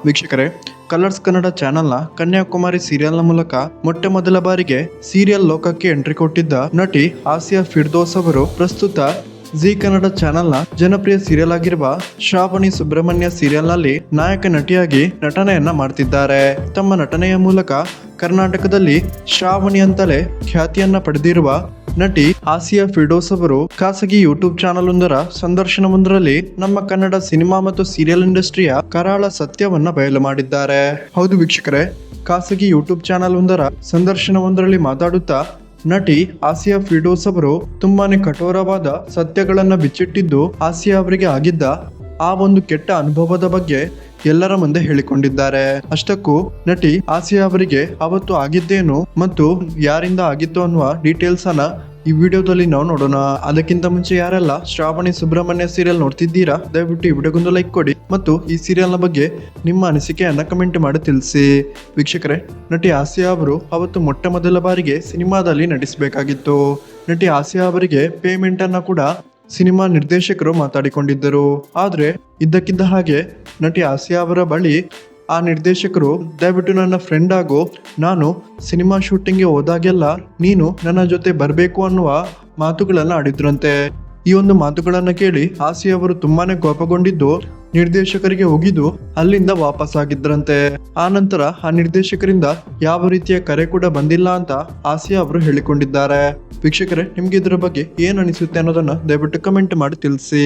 ವೀಕ್ಷಕರೇ, ಕಲರ್ಸ್ ಕನ್ನಡ ಚಾನೆಲ್ನ ಕನ್ಯಾಕುಮಾರಿ ಸೀರಿಯಲ್ನ ಮೂಲಕ ಮೊಟ್ಟ ಮೊದಲ ಬಾರಿಗೆ ಸೀರಿಯಲ್ ಲೋಕಕ್ಕೆ ಎಂಟ್ರಿ ಕೊಟ್ಟಿದ್ದ ನಟಿ ಆಸಿಯಾ ಫಿರ್ದೋಸ್ ಅವರು ಪ್ರಸ್ತುತ ಜಿ ಕನ್ನಡ ಚಾನೆಲ್ನ ಜನಪ್ರಿಯ ಸೀರಿಯಲ್ ಆಗಿರುವ ಶ್ರಾವಣಿ ಸುಬ್ರಹ್ಮಣ್ಯ ಸೀರಿಯಲ್ನಲ್ಲಿ ನಾಯಕ ನಟಿಯಾಗಿ ನಟನೆಯನ್ನ ಮಾಡ್ತಿದ್ದಾರೆ. ತಮ್ಮ ನಟನೆಯ ಮೂಲಕ ಕರ್ನಾಟಕದಲ್ಲಿ ಶ್ರಾವಣಿ ಅಂತಲೇ ಖ್ಯಾತಿಯನ್ನ ಪಡೆದಿರುವ ನಟಿ ಆಸಿಯಾ ಫಿರ್ದೋಸ್ ಅವರು ಖಾಸಗಿ ಯೂಟ್ಯೂಬ್ ಚಾನೆಲ್ ಒಂದರ ಸಂದರ್ಶನವೊಂದರಲ್ಲಿ ನಮ್ಮ ಕನ್ನಡ ಸಿನಿಮಾ ಮತ್ತು ಸೀರಿಯಲ್ ಇಂಡಸ್ಟ್ರಿಯ ಕರಾಳ ಸತ್ಯವನ್ನ ಬಯಲು ಮಾಡಿದ್ದಾರೆ. ಹೌದು ವೀಕ್ಷಕರೇ, ಖಾಸಗಿ ಯೂಟ್ಯೂಬ್ ಚಾನೆಲ್ ಒಂದರ ಸಂದರ್ಶನವೊಂದರಲ್ಲಿ ಮಾತಾಡುತ್ತಾ ನಟಿ ಆಸಿಯಾ ಫಿರ್ದೋಸ್ ಅವರು ತುಂಬಾನೇ ಕಠೋರವಾದ ಸತ್ಯಗಳನ್ನ ಬಿಚ್ಚಿಟ್ಟಿದ್ದು ಆಸಿಯಾ ಅವರಿಗೆ ಆಗಿದ್ದ ಆ ಒಂದು ಕೆಟ್ಟ ಅನುಭವದ ಬಗ್ಗೆ ಎಲ್ಲರ ಮುಂದೆ ಹೇಳಿಕೊಂಡಿದ್ದಾರೆ. ಅಷ್ಟಕ್ಕೂ ನಟಿ ಆಸಿಯಾ ಅವರಿಗೆ ಅವತ್ತು ಆಗಿದ್ದೇನು ಮತ್ತು ಯಾರಿಂದ ಆಗಿತ್ತು ಅನ್ನುವ ಡೀಟೇಲ್ಸ್ ಅನ್ನ ಈ ವಿಡಿಯೋದಲ್ಲಿ ನಾವು ನೋಡೋಣ. ಅದಕ್ಕಿಂತ ಮುಂಚೆ ಯಾರೆಲ್ಲ ಶ್ರಾವಣಿ ಸುಬ್ರಹ್ಮಣ್ಯ ಸೀರಿಯಲ್ ನೋಡ್ತಿದ್ದೀರಾ, ದಯವಿಟ್ಟು ಈ ವಿಡಿಯೋಗೊಂದು ಲೈಕ್ ಕೊಡಿ ಮತ್ತು ಈ ಸೀರಿಯಲ್ನ ಬಗ್ಗೆ ನಿಮ್ಮ ಅನಿಸಿಕೆಯನ್ನ ಕಮೆಂಟ್ ಮಾಡಿ ತಿಳಿಸಿ. ವೀಕ್ಷಕರೇ, ನಟಿ ಆಸಿಯಾ ಅವರು ಅವತ್ತು ಮೊಟ್ಟ ಮೊದಲ ಬಾರಿಗೆ ಸಿನಿಮಾದಲ್ಲಿ ನಟಿಸಬೇಕಾಗಿತ್ತು. ನಟಿ ಆಸಿಯಾ ಅವರಿಗೆ ಪೇಮೆಂಟ್ ಅನ್ನ ಕೂಡ ಸಿನಿಮಾ ನಿರ್ದೇಶಕರು ಮಾತಾಡಿಕೊಂಡಿದ್ದರು. ಆದ್ರೆ ಇದ್ದಕ್ಕಿದ್ದ ಹಾಗೆ ನಟಿ ಆಸಿಯಾ ಅವರ ಬಳಿ ಆ ನಿರ್ದೇಶಕರು ದಯವಿಟ್ಟು ನನ್ನ ಫ್ರೆಂಡ್ ಆಗೋ, ನಾನು ಸಿನಿಮಾ ಶೂಟಿಂಗ್ಗೆ ಹೋದಾಗೆಲ್ಲ ನೀನು ನನ್ನ ಜೊತೆ ಬರಬೇಕು ಅನ್ನುವ ಮಾತುಗಳನ್ನ ಆಡಿದ್ರಂತೆ. ಈ ಒಂದು ಮಾತುಗಳನ್ನ ಕೇಳಿ ಆಸಿಯಾ ಅವರು ತುಂಬಾನೇ ಕೋಪಗೊಂಡಿದ್ದು ನಿರ್ದೇಶಕರಿಗೆ ಹೋಗಿದ್ದು ಅಲ್ಲಿಂದ ವಾಪಸ್ ಆಗಿದ್ರಂತೆ. ಆ ನಂತರ ಆ ನಿರ್ದೇಶಕರಿಂದ ಯಾವ ರೀತಿಯ ಕರೆ ಕೂಡ ಬಂದಿಲ್ಲ ಅಂತ ಆಸಿಯಾ ಅವರು ಹೇಳಿಕೊಂಡಿದ್ದಾರೆ. ವೀಕ್ಷಕರೇ, ನಿಮ್ಗೆ ಇದರ ಬಗ್ಗೆ ಏನ್ ಅನಿಸುತ್ತೆ ಅನ್ನೋದನ್ನ ದಯವಿಟ್ಟು ಕಮೆಂಟ್ ಮಾಡಿ ತಿಳಿಸಿ.